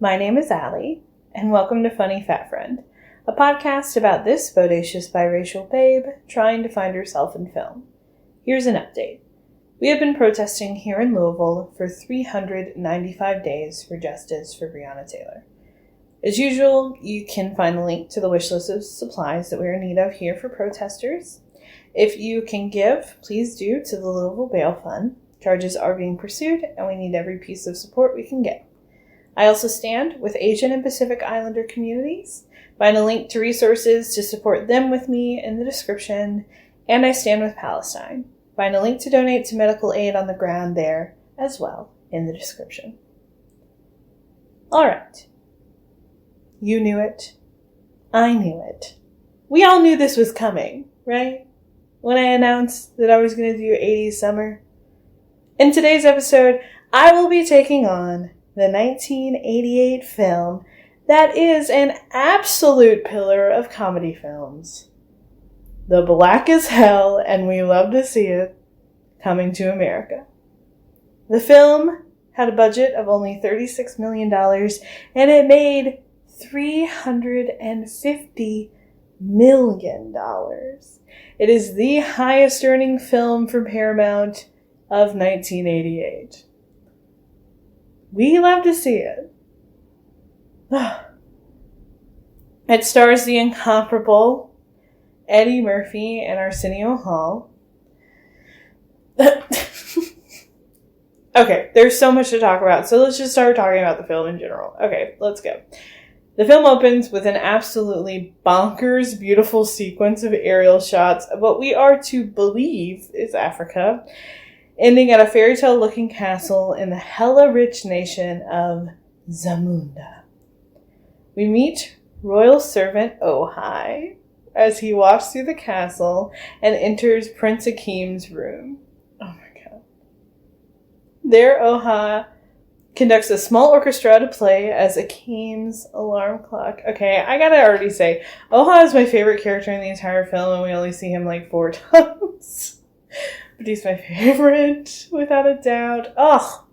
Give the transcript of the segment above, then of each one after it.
My name is Allie, and welcome to Funny Fat Friend, a podcast about this bodacious biracial babe trying to find herself in film. Here's an update. We have been protesting here in Louisville for 395 days for justice for Breonna Taylor. As usual, you can find the link to the wish list of supplies that we are in need of here for protesters. If you can give, please do to the Louisville Bail Fund. Charges are being pursued, and we need every piece of support we can get. I also stand with Asian and Pacific Islander communities. Find a link to resources to support them with me in the description, and I stand with Palestine. Find a link to donate to medical aid on the ground there as well in the description. All right. You knew it. I knew it. We all knew this was coming, right? When I announced that I was going to do 80s summer. In today's episode, I will be taking on the 1988 film that is an absolute pillar of comedy films. The Black as Hell, and We Love to See It, Coming to America. The film had a budget of only $36 million, and it made $350 million. It is the highest earning film for Paramount of 1988. We love to see it. It stars the incomparable Eddie Murphy and Arsenio Hall. Okay, there's so much to talk about, so let's just start talking about the film in general. Okay, let's go. The film opens with an absolutely bonkers, beautiful sequence of aerial shots of what we are to believe is Africa, ending at a fairy tale looking castle in the hella rich nation of Zamunda. We meet royal servant Ojai as he walks through the castle and enters Prince Akeem's room. Oh my god. There Ojai conducts a small orchestra to play as Akeem's alarm clock. Okay, I gotta already say, Ojai is my favorite character in the entire film, and we only see him like 4 times. But he's my favorite, without a doubt. Oh,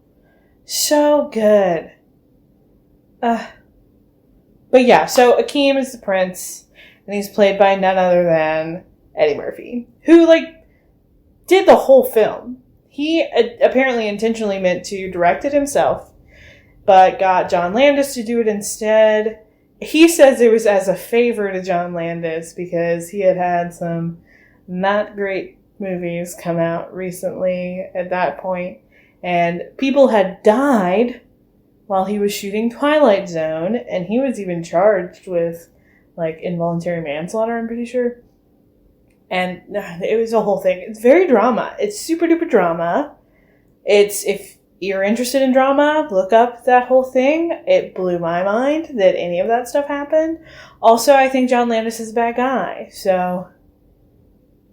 so good. But yeah, so Akeem is the prince, and he's played by none other than Eddie Murphy, who, did the whole film. He apparently intentionally meant to direct it himself, but got John Landis to do it instead. He says it was as a favor to John Landis because he had some not great movies come out recently at that point, and people had died while he was shooting Twilight Zone, and he was even charged with involuntary manslaughter, I'm pretty sure. And it was a whole thing. It's very drama. It's super duper drama. If you're interested in drama, look up that whole thing. It blew my mind that any of that stuff happened. Also, I think John Landis is a bad guy, so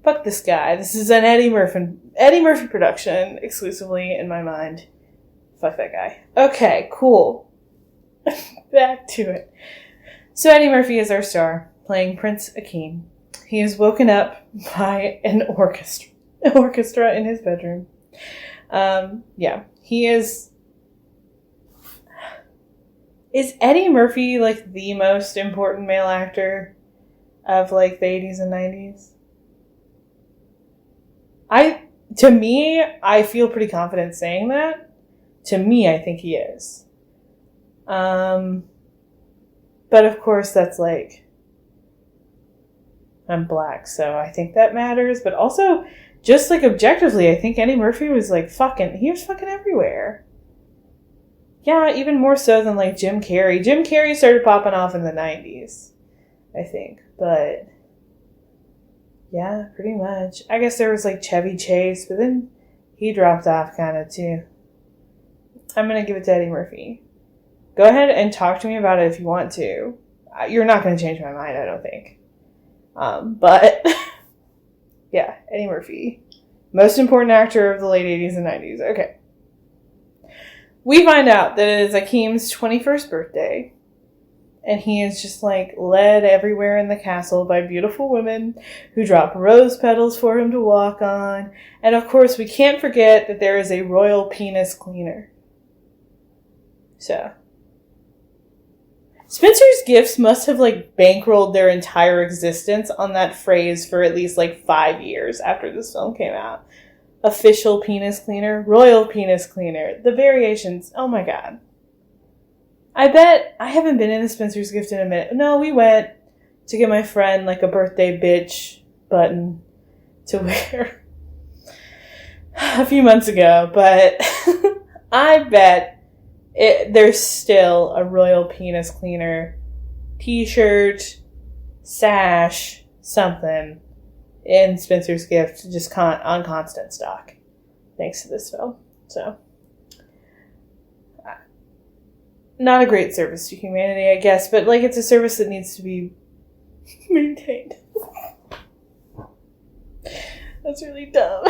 fuck this guy. This is an Eddie Murphy production, exclusively in my mind. Fuck that guy. Okay, cool. Back to it. So Eddie Murphy is our star, playing Prince Akeem. He is woken up by an orchestra in his bedroom. He is... Is Eddie Murphy, the most important male actor of, the 80s and 90s? To me, I feel pretty confident saying that. To me, I think he is. But of course, that's I'm black, so I think that matters. But also, just objectively, I think Eddie Murphy was he was fucking everywhere. Yeah, even more so than Jim Carrey. Jim Carrey started popping off in the 90s, I think. But yeah, pretty much. I guess there was Chevy Chase, but then he dropped off kind of too. I'm going to give it to Eddie Murphy. Go ahead and talk to me about it if you want to. You're not going to change my mind, I don't think. But yeah, Eddie Murphy. Most important actor of the late 80s and 90s. Okay. We find out that it is Akeem's 21st birthday. And he is just led everywhere in the castle by beautiful women who drop rose petals for him to walk on. And of course, we can't forget that there is a royal penis cleaner. So, Spencer's Gifts must have, like, bankrolled their entire existence on that phrase for at least, like, 5 years after this film came out. Official penis cleaner, royal penis cleaner, the variations. Oh my god. I bet I haven't been in a Spencer's Gift in a minute. No, we went to get my friend, like, a birthday bitch button to wear a few months ago, but I bet there's still a royal penis cleaner t-shirt, sash, something in Spencer's Gift, just on constant stock, thanks to this film. So, not a great service to humanity, I guess, but, like, it's a service that needs to be maintained. That's really dumb.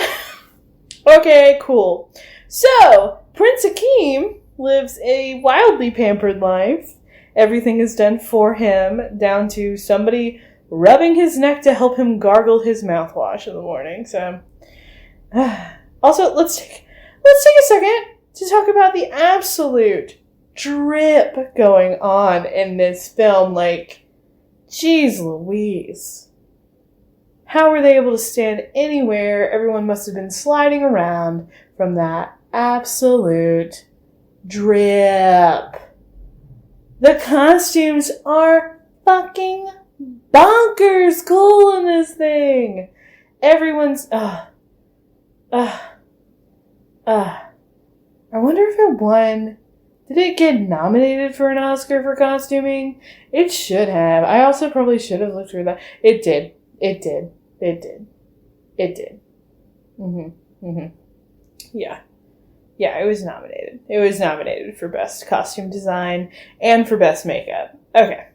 Okay, cool. So, Prince Akeem lives a wildly pampered life. Everything is done for him, down to somebody rubbing his neck to help him gargle his mouthwash in the morning. So, also, let's take a second to talk about the absolute drip going on in this film. Like, jeez Louise. How were they able to stand anywhere? Everyone must have been sliding around from that absolute drip. The costumes are fucking bonkers cool in this thing. Everyone's, I wonder if it won. Did it get nominated for an Oscar for costuming? It should have. I also probably should have looked through that. It did. Yeah. Yeah, it was nominated. It was nominated for Best Costume Design and for Best Makeup. Okay,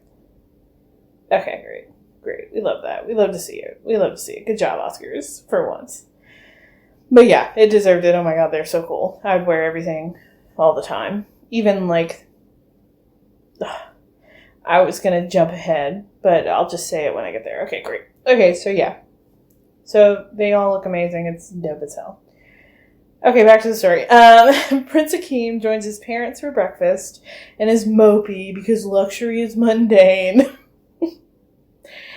great. We love that. We love to see it. Good job, Oscars, for once. But yeah, it deserved it. Oh my god, they're so cool. I would wear everything all the time. Even, like, I was gonna jump ahead, but I'll just say it when I get there. Okay, great. Okay, so yeah. So they all look amazing. It's dope as hell. Okay, back to the story. Prince Akeem joins his parents for breakfast and is mopey because luxury is mundane.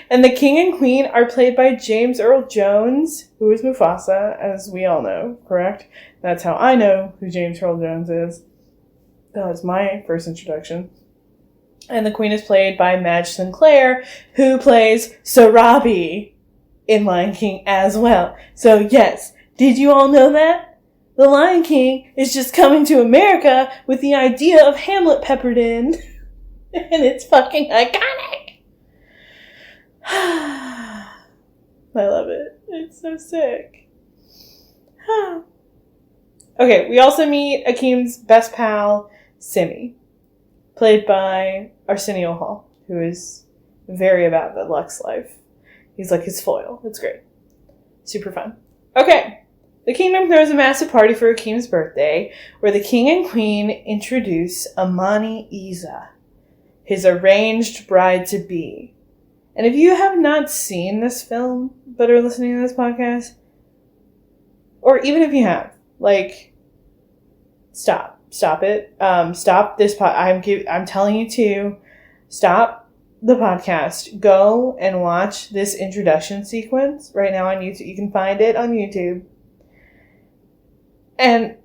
And the king and queen are played by James Earl Jones, who is Mufasa, as we all know, correct? That's how I know who James Earl Jones is. That was my first introduction. And the queen is played by Madge Sinclair, who plays Sarabi in Lion King as well. So yes, did you all know that? The Lion King is just coming to America with the idea of Hamlet peppered in. And it's fucking iconic. I love it. It's so sick. Okay, we also meet Akeem's best pal, Simi, played by Arsenio Hall, who is very about the Lux life. He's like his foil. It's great. Super fun. Okay. The kingdom throws a massive party for Akeem's birthday, where the king and queen introduce Amani Isa, his arranged bride-to-be. And if you have not seen this film, but are listening to this podcast, or even if you have, like, stop it. Stop this I'm telling you to stop the podcast. Go and watch this introduction sequence right now on YouTube. You can find it on YouTube. And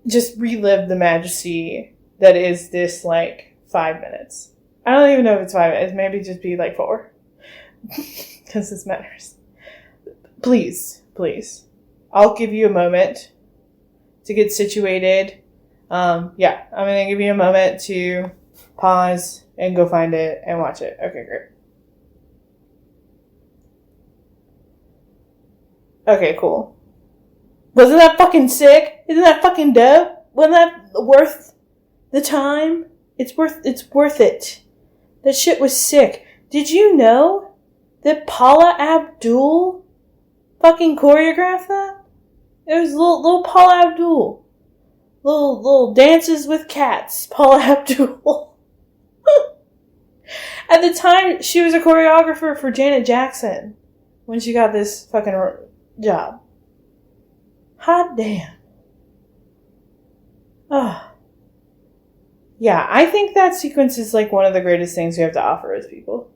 just relive the majesty that is this, like, 5 minutes. I don't even know if it's 5 minutes. Maybe just be, like, 4. Because this matters. Please. I'll give you a moment to get situated. I'm going to give you a moment to pause and go find it and watch it. Okay, great. Okay, cool. Wasn't that fucking sick? Isn't that fucking dope? Wasn't that worth the time? It's worth it. That shit was sick. Did you know that Paula Abdul fucking choreographed that? It was little Paula Abdul. Little dances with cats. Paula Abdul. At the time, she was a choreographer for Janet Jackson when she got this fucking job. Hot damn. Oh. Yeah, I think that sequence is like one of the greatest things we have to offer as people.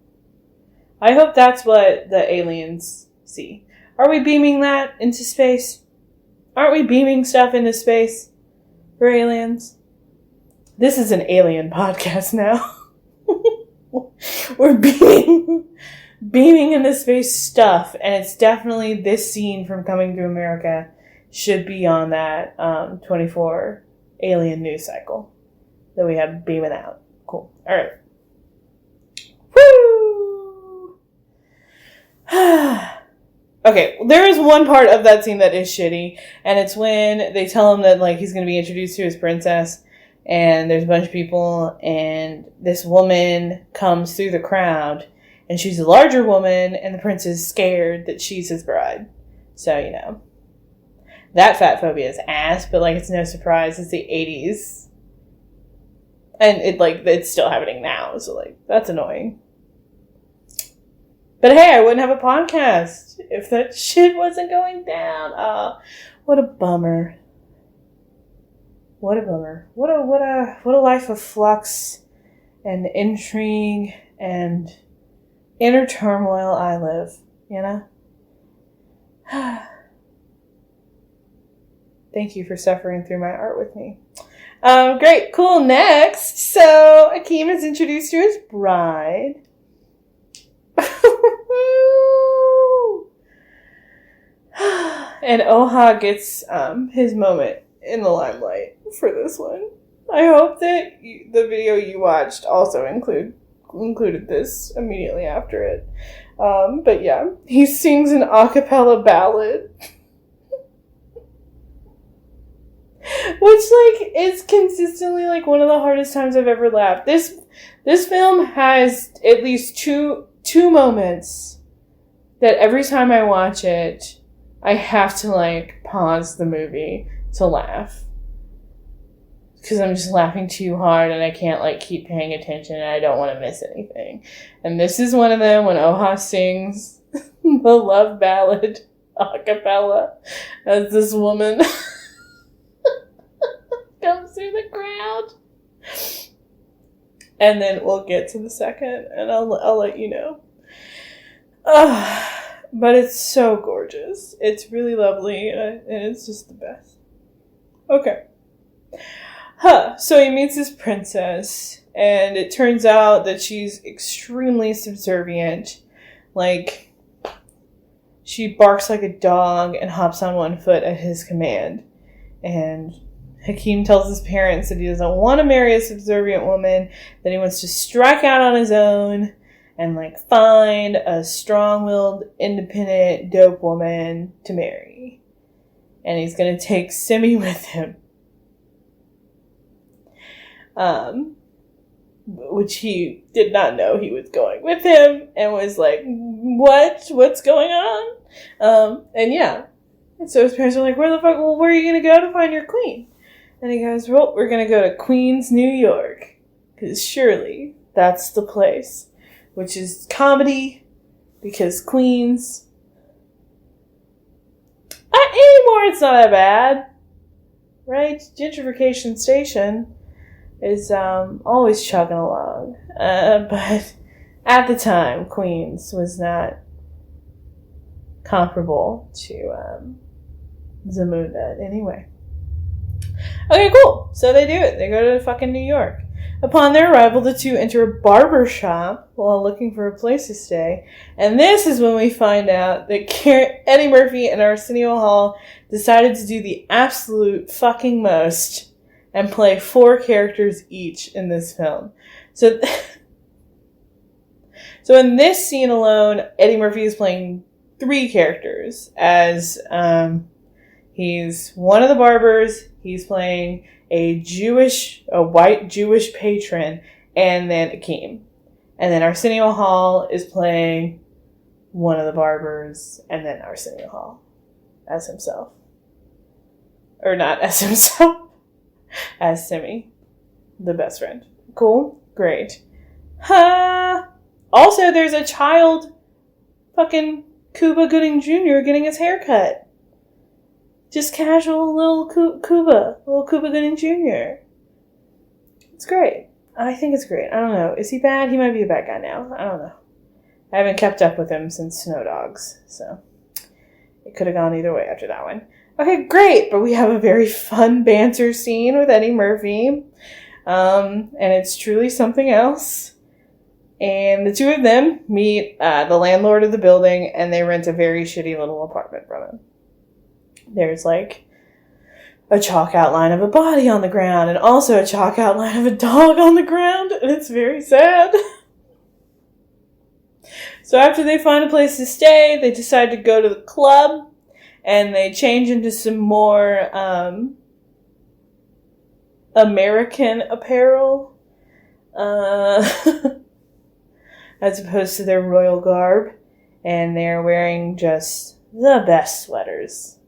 I hope that's what the aliens see. Are we beaming that into space? Aren't we beaming stuff into space for aliens? This is an alien podcast now. We're beaming into space stuff, and it's definitely this scene from Coming to America should be on that 24 alien news cycle that we have beaming out. Cool. All right. Woo! Okay, there is one part of that scene that is shitty, and it's when they tell him that, like, he's going to be introduced to his princess, and there's a bunch of people, and this woman comes through the crowd, and she's a larger woman, and the prince is scared that she's his bride. So, you know, that fat phobia is ass, but, like, it's no surprise. It's the 80s. And, it's still happening now, so, like, that's annoying. But hey, I wouldn't have a podcast if that shit wasn't going down. Oh, what a bummer. What a bummer. What a life of flux and intrigue and inner turmoil I live, you know? Thank you for suffering through my art with me. Great, cool, next. So, Akeem is introduced to his bride. And Oha gets his moment in the limelight for this one. I hope that the video you watched also included this immediately after it. But yeah, he sings an a cappella ballad. Which, like, is consistently, like, one of the hardest times I've ever laughed. This film has at least two moments that every time I watch it, I have to, like, pause the movie to laugh. Because I'm just laughing too hard and I can't, like, keep paying attention and I don't want to miss anything. And this is one of them when Oha sings the love ballad a cappella as this woman comes through the crowd. And then we'll get to the second and I'll let you know. But it's so gorgeous. It's really lovely, and it's just the best. Okay. So he meets this princess, and it turns out that she's extremely subservient. Like, she barks like a dog and hops on one foot at his command. And Hakeem tells his parents that he doesn't want to marry a subservient woman, that he wants to strike out on his own and, like, find a strong-willed, independent, dope woman to marry. And he's going to take Simi with him. Which he did not know he was going with him, and was like, what's going on? And yeah. And so his parents are like, where are you going to go to find your queen? And he goes, well, we're going to go to Queens, New York. Because surely that's the place. Which is comedy, because Queens, anymore it's not that bad, right? Gentrification Station is always chugging along, but at the time, Queens was not comparable to Zamunda anyway. Okay, cool. So they do it. They go to fucking New York. Upon their arrival, the two enter a barber shop while looking for a place to stay. And this is when we find out that Eddie Murphy and Arsenio Hall decided to do the absolute fucking most and play 4 characters each in this film. So in this scene alone, Eddie Murphy is playing 3 characters as he's one of the barbers, he's playing a white Jewish patron, and then Akeem. And then Arsenio Hall is playing one of the barbers, and then Arsenio Hall as himself. Or not as himself, as Simi, the best friend. Cool? Great. Also, there's a child, fucking Cuba Gooding Jr. getting his hair cut. Just casual little Cuba Gooding Jr. It's great. I think it's great. I don't know. Is he bad? He might be a bad guy now. I don't know. I haven't kept up with him since Snow Dogs, so it could have gone either way after that one. Okay, great. But we have a very fun banter scene with Eddie Murphy. And it's truly something else. And the two of them meet the landlord of the building, and they rent a very shitty little apartment from him. There's like a chalk outline of a body on the ground, and also a chalk outline of a dog on the ground, and it's very sad. So after they find a place to stay, they decide to go to the club, and they change into some more American apparel, as opposed to their royal garb, and they're wearing just the best sweaters.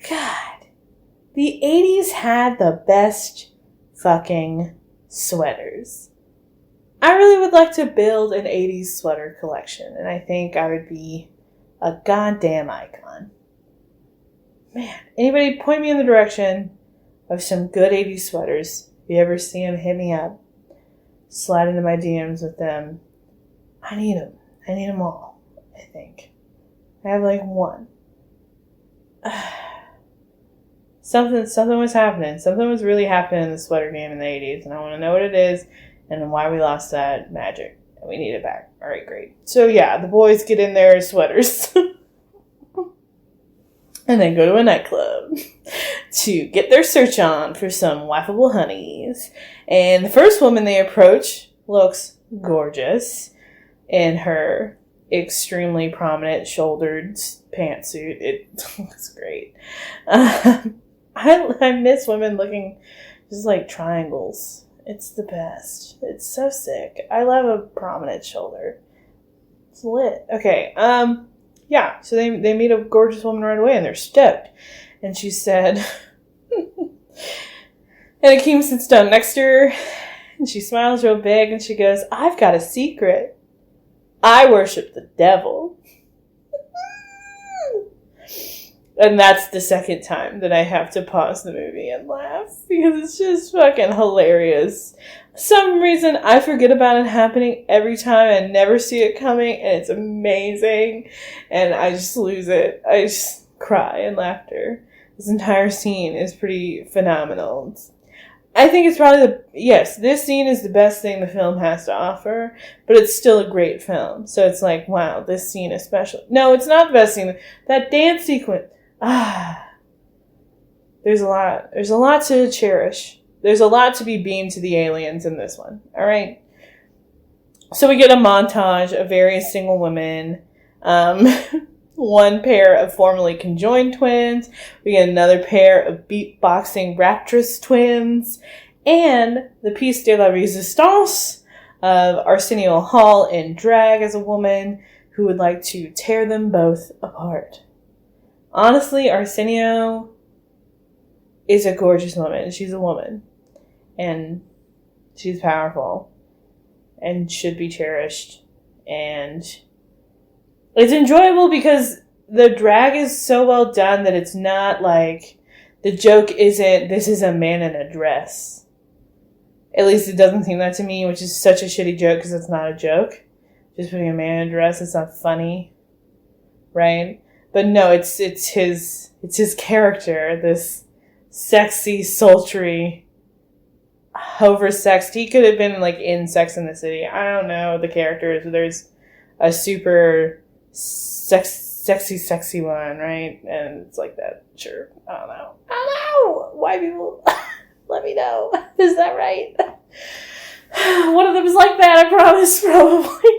God, the 80s had the best fucking sweaters. I really would like to build an 80s sweater collection, and I think I would be a goddamn icon. Man, anybody point me in the direction of some good 80s sweaters. If you ever see them, hit me up. Slide into my DMs with them. I need them. I need them all, I think. I have like one. Something was happening. Something was really happening in the sweater game in the 80s, and I want to know what it is and why we lost that magic. And we need it back. All right, great. So yeah, the boys get in their sweaters. And then go to a nightclub to get their search on for some wifeable honeys. And the first woman they approach looks gorgeous in her extremely prominent shouldered pantsuit. It looks great. I miss women looking just like triangles. It's the best. It's so sick. I love a prominent shoulder. It's lit. Okay, yeah, so they meet a gorgeous woman right away, and they're stoked. And she said, and Akeem sits down next to her, and she smiles real big, and she goes, I've got a secret. I worship the devil. And that's the second time that I have to pause the movie and laugh, because it's just fucking hilarious. For some reason, I forget about it happening every time. I never see it coming, and it's amazing. And I just lose it. I just cry in laughter. This entire scene is pretty phenomenal. I think it's probably this scene is the best thing the film has to offer, but it's still a great film. So it's like, wow, this scene is special. No, it's not the best scene. That dance sequence. There's a lot. There's a lot to cherish. There's a lot to be beamed to the aliens in this one. All right. So we get a montage of various single women. One pair of formerly conjoined twins. We get another pair of beatboxing raptress twins. And the piece de la resistance of Arsenio Hall in drag as a woman who would like to tear them both apart. Honestly, Arsenio is a gorgeous woman. She's a woman. And she's powerful. And should be cherished. And it's enjoyable because the drag is so well done that it's not like, the joke isn't, this is a man in a dress. At least it doesn't seem that to me, which is such a shitty joke because it's not a joke. Just putting a man in a dress, it's not funny. Right? But no, it's his character, this sexy, sultry, oversexed. He could have been like in Sex and the City. I don't know the characters. There's a super sexy one, right? And it's like that. Sure. I don't know. Why people? Let me know. Is that right? One of them is like that, I promise, probably.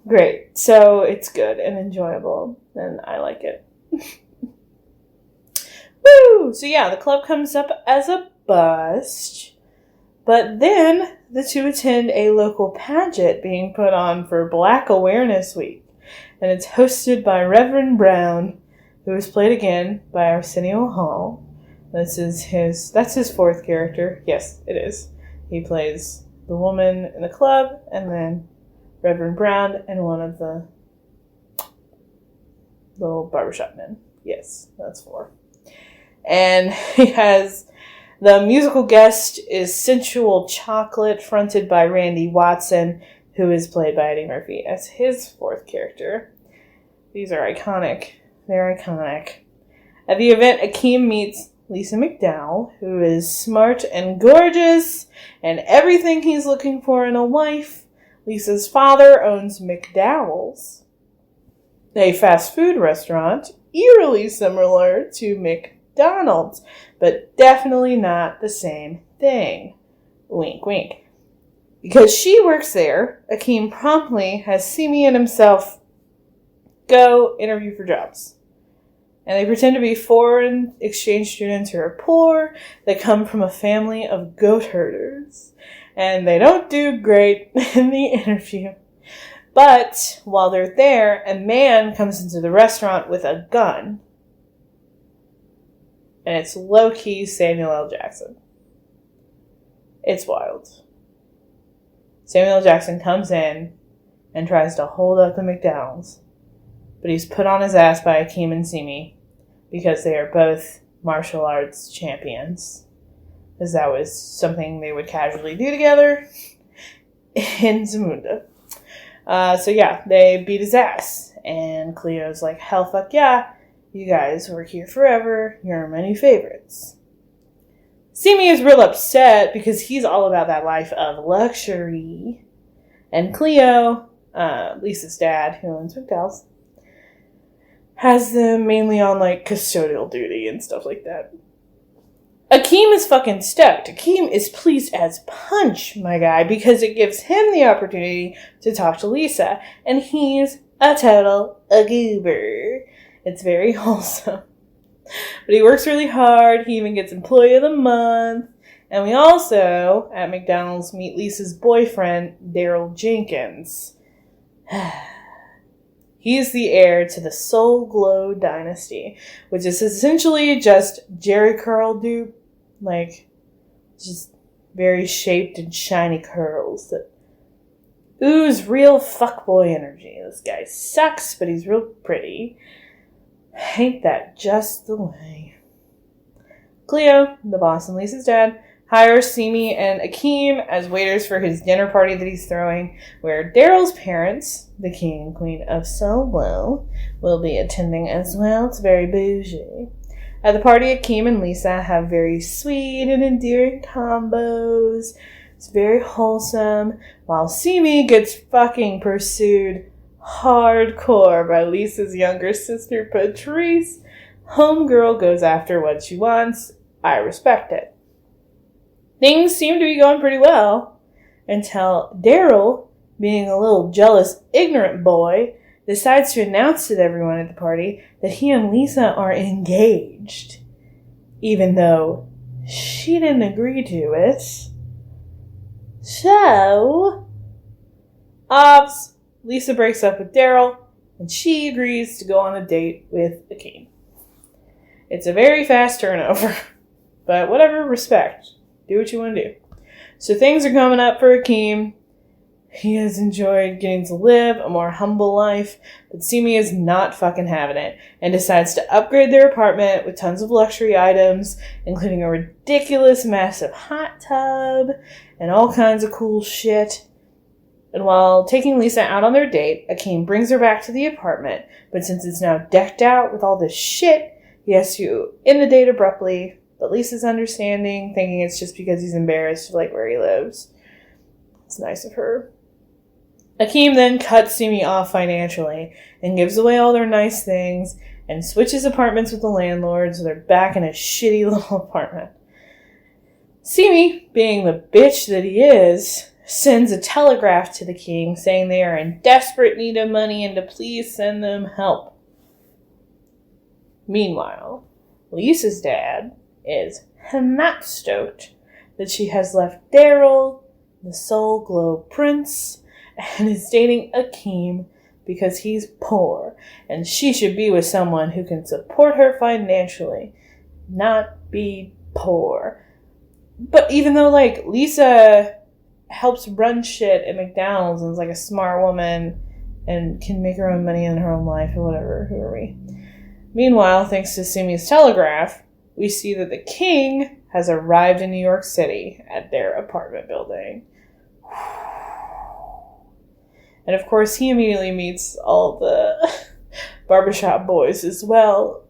Great. So it's good and enjoyable, and I like it. Woo! So yeah, the club comes up as a bust, but then the two attend a local pageant being put on for Black Awareness Week, and it's hosted by Reverend Brown, who is played again by Arsenio Hall. That's his fourth character. Yes, it is. He plays the woman in the club, and then Reverend Brown, and one of the little barbershop men. Yes, that's 4. And he has The musical guest is Sensual Chocolate, fronted by Randy Watson, who is played by Eddie Murphy as his fourth character. These are iconic. They're iconic. At the event, Akeem meets Lisa McDowell, who is smart and gorgeous, and everything he's looking for in a wife. Lisa's father owns McDowell's, a fast food restaurant eerily similar to McDonald's, but definitely not the same thing. Wink, wink. Because she works there, Akeem promptly has Simi and himself go interview for jobs. And they pretend to be foreign exchange students who are poor. They come from a family of goat herders. And they don't do great in the interview. But while they're there, a man comes into the restaurant with a gun. And it's low-key Samuel L. Jackson. It's wild. Samuel L. Jackson comes in and tries to hold up the McDowell's. But he's put on his ass by Akeem and Simi because they are both martial arts champions. Because that was something they would casually do together in Zamunda. So yeah, they beat his ass. And Cleo's like, hell fuck yeah, you guys work here forever, you're my new favorites. Simi is real upset because he's all about that life of luxury. And Cleo, Lisa's dad, who owns McDowell's, has them mainly on, like, custodial duty and stuff like that. Akeem is fucking stoked. Akeem is pleased as punch, my guy, because it gives him the opportunity to talk to Lisa. And he's a total goober. It's very wholesome. But he works really hard. He even gets Employee of the Month. And we also, at McDonald's, meet Lisa's boyfriend, Daryl Jenkins. He's the heir to the Soul Glow dynasty, which is essentially just Jerry curl dupe, like, just very shaped and shiny curls that ooze real fuckboy energy. This guy sucks, but he's real pretty. Ain't that just the way? Cleo, the boss and Lisa's dad, hires Simi and Akeem as waiters for his dinner party that he's throwing, where Daryl's parents, the king and queen of Soul Glow, will be attending as well. It's very bougie. At the party, Akeem and Lisa have very sweet and endearing combos. It's very wholesome, while Simi gets fucking pursued hardcore by Lisa's younger sister, Patrice. Homegirl goes after what she wants. I respect it. Things seem to be going pretty well until Daryl, being a little jealous, ignorant boy, decides to announce to everyone at the party that he and Lisa are engaged, even though she didn't agree to it. So, Lisa breaks up with Daryl, and she agrees to go on a date with Akeem. It's a very fast turnover, but whatever, respect. Do what you want to do. So things are coming up for Akeem. He has enjoyed getting to live a more humble life, but Simi is not fucking having it and decides to upgrade their apartment with tons of luxury items, including a ridiculous massive hot tub and all kinds of cool shit. And while taking Lisa out on their date, Akeem brings her back to the apartment, but since it's now decked out with all this shit, he has to end the date abruptly. But Lisa's understanding, thinking it's just because he's embarrassed of, like, where he lives. It's nice of her. Akeem then cuts Simi off financially and gives away all their nice things and switches apartments with the landlord, so they're back in a shitty little apartment. Simi, being the bitch that he is, sends a telegraph to the king saying they are in desperate need of money and to please send them help. Meanwhile, Lisa's dad is not stoked that she has left Daryl, the Soul Glow prince, and is dating Akeem because he's poor, and she should be with someone who can support her financially, not be poor. But even though, like, Lisa helps run shit at McDonald's and is, like, a smart woman and can make her own money in her own life or whatever, who are we? Meanwhile, thanks to Simi's telegraph, we see that the king has arrived in New York City at their apartment building. And of course, he immediately meets all the barbershop boys as well.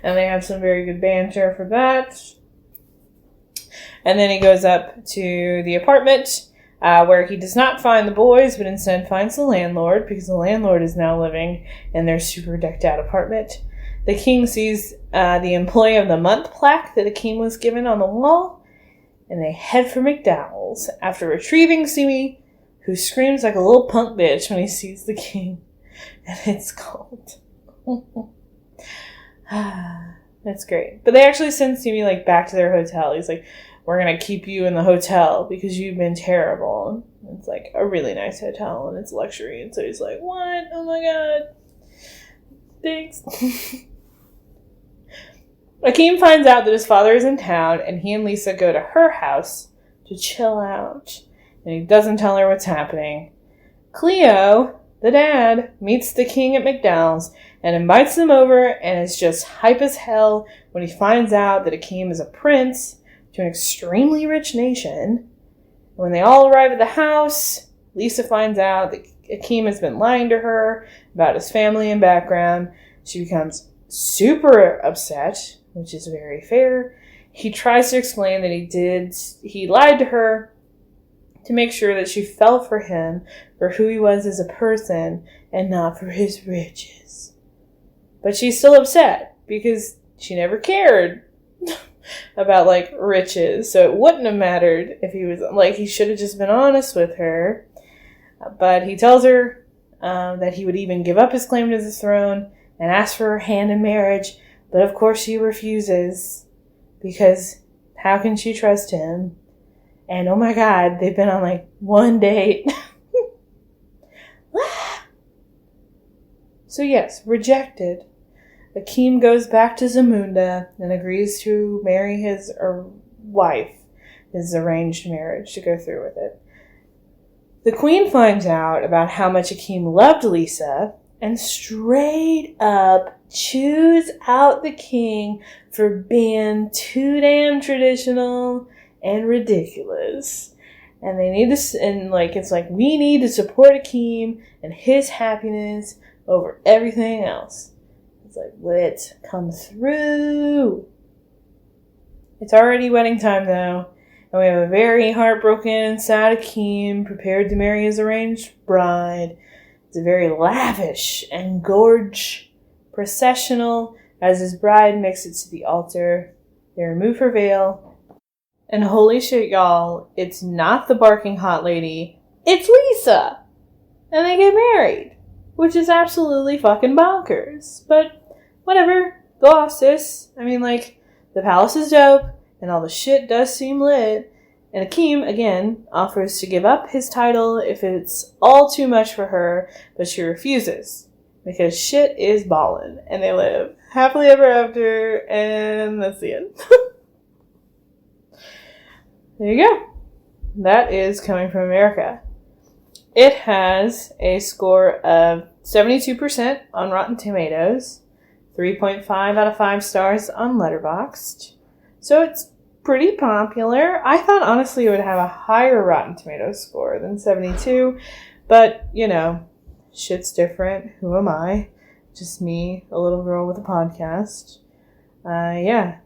And they have some very good banter for that. And then he goes up to the apartment where he does not find the boys, but instead finds the landlord, because the landlord is now living in their super decked out apartment. The king sees the Employee of the Month plaque that Akeem was given on the wall, and they head for McDowell's after retrieving Simi, who screams like a little punk bitch when he sees the king. And it's cold. That's great. But they actually send Simi like back to their hotel. He's like, we're going to keep you in the hotel because you've been terrible. And it's like a really nice hotel and it's luxury. And so he's like, what? Oh my God. Thanks. Akeem finds out that his father is in town and he and Lisa go to her house to chill out. And he doesn't tell her what's happening. Cleo, the dad, meets the king at McDowell's and invites them over and is just hype as hell when he finds out that Akeem is a prince to an extremely rich nation. When they all arrive at the house, Lisa finds out that Akeem has been lying to her about his family and background. She becomes super upset, which is very fair. He tries to explain that he lied to her to make sure that she fell for him for who he was as a person and not for his riches. But she's still upset because she never cared about, like, riches. So it wouldn't have mattered if he was, like, he should have just been honest with her. But he tells her that he would even give up his claim to the throne and ask for her hand in marriage. But of course she refuses because how can she trust him? And oh my God, they've been on like one date. So yes, rejected. Akeem goes back to Zamunda and agrees to marry his wife, his arranged marriage, to go through with it. The queen finds out about how much Akeem loved Lisa and straight up chews out the king for being too damn traditional and ridiculous. And they need to, and like, it's like, we need to support Akeem and his happiness over everything else. It's like, let's come through. It's already wedding time though, and we have a very heartbroken and sad Akeem prepared to marry his arranged bride. It's a very lavish and gorge processional as his bride makes it to the altar. They remove her veil. And holy shit, y'all, it's not the barking hot lady. It's Lisa! And they get married. Which is absolutely fucking bonkers. But whatever. Go off, sis. I mean, like, the palace is dope, and all the shit does seem lit. And Akeem, again, offers to give up his title if it's all too much for her, but she refuses. Because shit is ballin'. And they live happily ever after, and that's the end. There you go. That is Coming from America. It has a score of 72% on Rotten Tomatoes, 3.5 out of 5 stars on Letterboxd. So it's pretty popular. I thought, honestly, it would have a higher Rotten Tomatoes score than 72, but, you know, shit's different. Who am I? Just me, a little girl with a podcast. Yeah.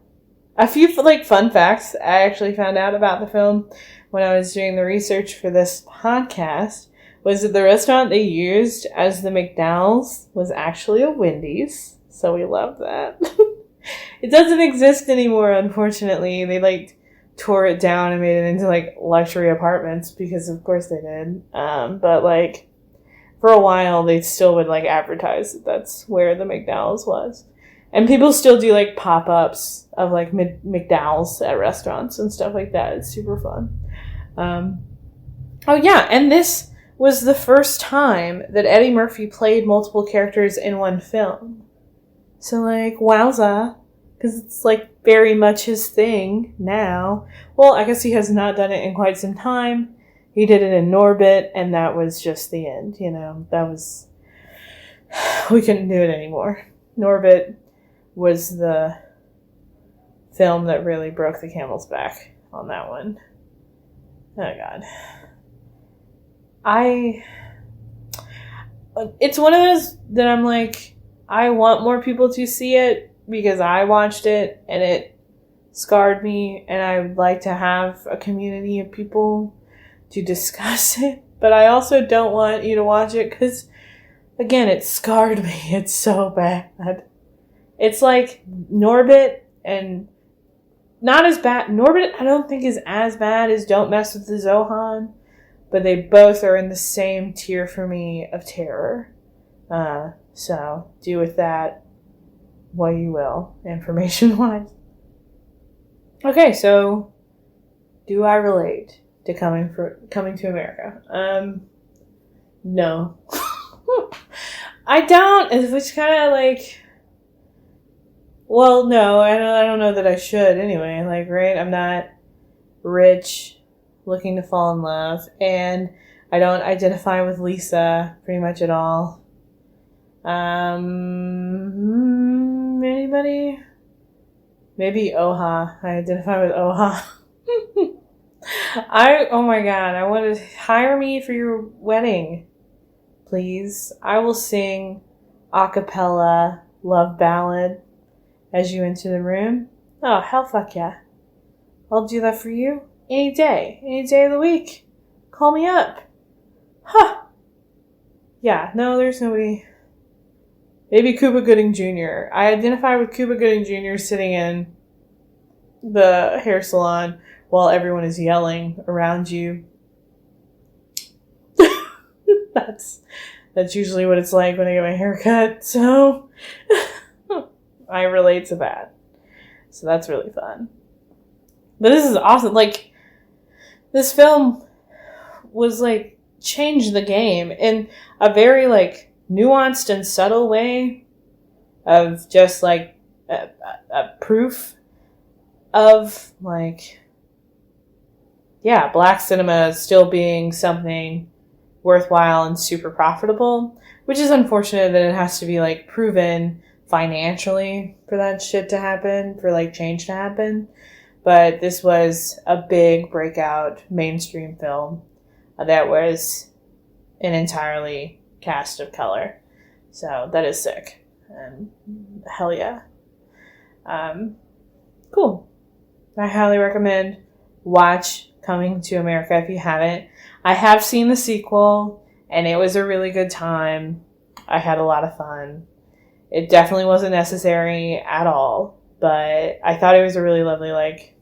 A few, like, fun facts I actually found out about the film when I was doing the research for this podcast was that the restaurant they used as the McDowell's was actually a Wendy's. So we love that. It doesn't exist anymore, unfortunately. They, like, tore it down and made it into, like, luxury apartments because, of course, they did. But, like, for a while, they still would, like, advertise that that's where the McDowell's was. And people still do, like, pop-ups of, like, McDowell's at restaurants and stuff like that. It's super fun. Oh, yeah, and this was the first time that Eddie Murphy played multiple characters in one film. So, like, wowza. Because it's, like, very much his thing now. Well, I guess he has not done it in quite some time. He did it in Norbit, and that was just the end, you know. That was... We couldn't do it anymore. Norbit was the film that really broke the camel's back on that one. Oh God. It's one of those that I'm like, I want more people to see it because I watched it and it scarred me, and I would like to have a community of people to discuss it. But I also don't want you to watch it because, again, it scarred me. It's so bad. It's like Norbit, and not as bad. Norbit, I don't think, is as bad as Don't Mess with the Zohan, but they both are in the same tier for me of terror. So do with that what you will, information-wise. Okay, so do I relate to coming to America? No. I don't, which kind of like, well, no, I don't know that I should anyway. Like, right? I'm not rich, looking to fall in love, and I don't identify with Lisa pretty much at all. Anybody? Maybe Oha. I identify with Oha. Oh my God, I want to hire me for your wedding. Please. I will sing a cappella love ballad as you enter the room. Oh, hell fuck yeah. I'll do that for you any day of the week. Call me up. Huh. Yeah, no, there's nobody. Maybe Cuba Gooding Jr. I identify with Cuba Gooding Jr. sitting in the hair salon while everyone is yelling around you. That's usually what it's like when I get my hair cut, so I relate to that. So that's really fun. But this is awesome. Like, this film was like changed the game in a very like nuanced and subtle way of just like a proof of like, yeah, black cinema still being something worthwhile and super profitable, which is unfortunate that it has to be like proven financially for that shit to happen, for like change to happen. But this was a big breakout mainstream film that was an entirely cast of color. So that is sick. And hell yeah. Cool. I highly recommend watch Coming to America if you haven't. I have seen the sequel, and it was a really good time. I had a lot of fun. It definitely wasn't necessary at all, but I thought it was a really lovely, like,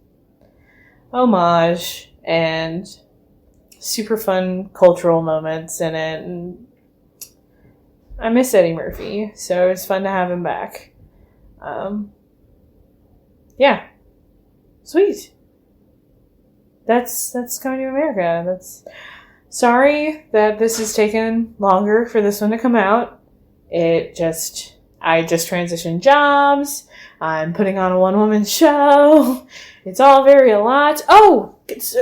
homage and super fun cultural moments in it. And I miss Eddie Murphy, so it was fun to have him back. Yeah. Sweet. That's Coming to America. Sorry that this has taken longer for this one to come out. I just transitioned jobs. I'm putting on a one-woman show. It's all very a lot. Oh,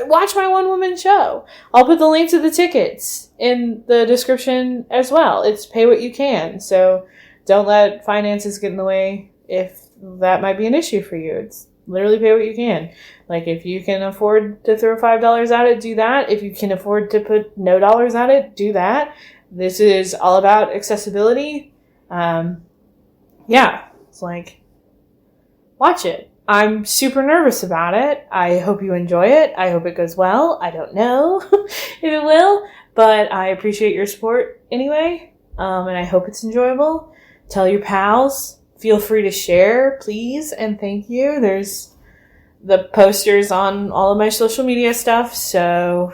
watch my one-woman show. I'll put the link to the tickets in the description as well. It's pay what you can, so don't let finances get in the way if that might be an issue for you. It's literally pay what you can. Like, if you can afford to throw $5 at it, do that. If you can afford to put no dollars at it, do that. This is all about accessibility. Yeah, it's like, watch it. I'm super nervous about it. I hope you enjoy it. I hope it goes well. I don't know if it will, but I appreciate your support anyway. And I hope it's enjoyable. Tell your pals. Feel free to share, please, and thank you. There's the posters on all of my social media stuff, so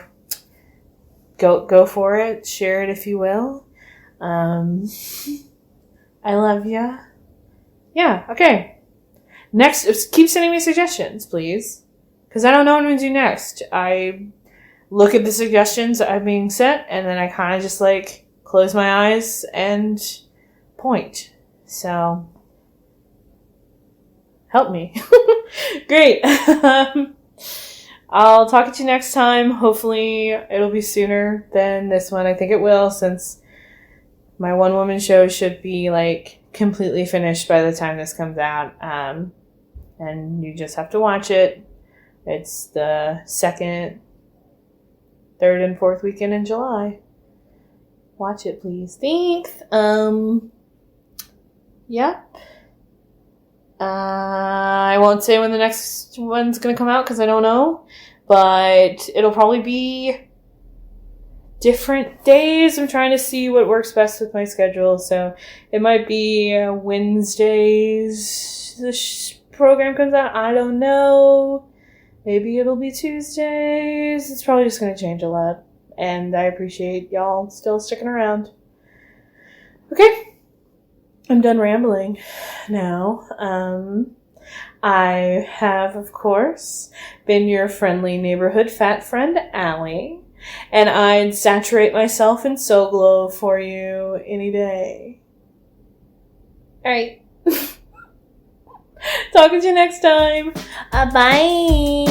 go for it. Share it if you will. I love ya. Yeah, okay. Next, keep sending me suggestions, please, because I don't know what I'm going to do next. I look at the suggestions that are being sent, and then I kind of just, like, close my eyes and point. So help me. Great. I'll talk to you next time. Hopefully it'll be sooner than this one. I think it will, since my one-woman show should be like completely finished by the time this comes out. and you just have to watch it. It's the 2nd, 3rd, and 4th weekend in July. Watch it, please. Thanks. Yeah. I won't say when the next one's going to come out because I don't know. But it'll probably be different days. I'm trying to see what works best with my schedule. So it might be Wednesdays the program comes out. I don't know. Maybe it'll be Tuesdays. It's probably just going to change a lot. And I appreciate y'all still sticking around. Okay. I'm done rambling now. I have, of course, been your friendly neighborhood fat friend, Allie. And I'd saturate myself in So Glow for you any day. Alright. Talking to you next time. Bye.